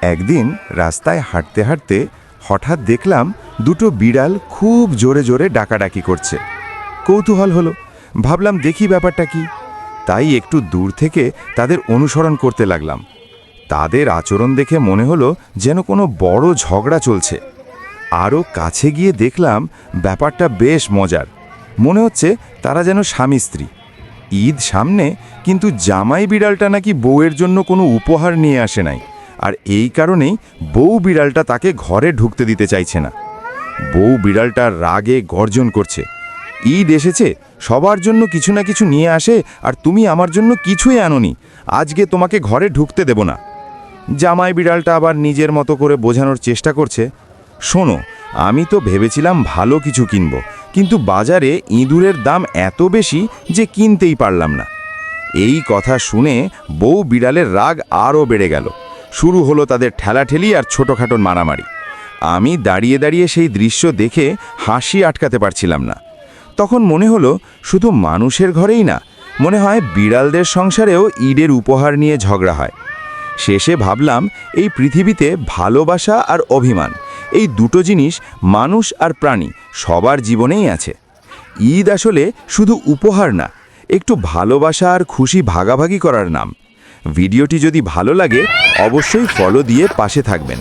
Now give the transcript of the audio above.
একদিন রাস্তায় হাঁটতে হাঁটতে হঠাৎ দেখলাম দুটো বিড়াল খুব জোরে জোরে ডাকাডাকি করছে। কৌতূহল হলো, ভাবলাম দেখি ব্যাপারটা কি। তাই একটু দূর থেকে তাদের অনুসরণ করতে লাগলাম। তাদের আচরণ দেখে মনে হলো যেন কোনো বড় ঝগড়া চলছে। আরও কাছে গিয়ে দেখলাম ব্যাপারটা বেশ মজার। মনে হচ্ছে তারা যেন স্বামী স্ত্রী। ঈদ সামনে, কিন্তু জামাই বিড়ালটা নাকি বউয়ের জন্য কোনো উপহার নিয়ে আসে নাই, আর এই কারণেই বউ বিড়ালটা তাকে ঘরে ঢুকতে দিতে চাইছে না। বউ বিড়ালটা রাগে গর্জন করছে, ঈদ এসেছে, সবার জন্য কিছু না কিছু নিয়ে আসে, আর তুমি আমার জন্য কিছুই আনোনি, আজকে তোমাকে ঘরে ঢুকতে দেব না। জামাই বিড়ালটা আবার নিজের মতো করে বোঝানোর চেষ্টা করছে, শোনো, আমি তো ভেবেছিলাম ভালো কিছু কিনব, কিন্তু বাজারে ইঁদুরের দাম এত বেশি যে কিনতেই পারলাম না। এই কথা শুনে বউ বিড়ালের রাগ আরও বেড়ে গেল। শুরু হলো তাদের ঠেলাঠেলি আর ছোটোখাটো মারামারি। আমি দাঁড়িয়ে দাঁড়িয়ে সেই দৃশ্য দেখে হাসি আটকাতে পারছিলাম না। তখন মনে হলো শুধু মানুষের ঘরেই না, মনে হয় বিড়ালদের সংসারেও ঈদের উপহার নিয়ে ঝগড়া হয়। শেষে ভাবলাম এই পৃথিবীতে ভালোবাসা আর অভিমান, এই দুটো জিনিস মানুষ আর প্রাণী সবার জীবনেই আছে। ঈদ আসলে শুধু উপহার না, একটু ভালোবাসা আর খুশি ভাগাভাগি করার নাম। ভিডিওটি যদি ভালো লাগে অবশ্যই ফলো দিয়ে পাশে থাকবেন।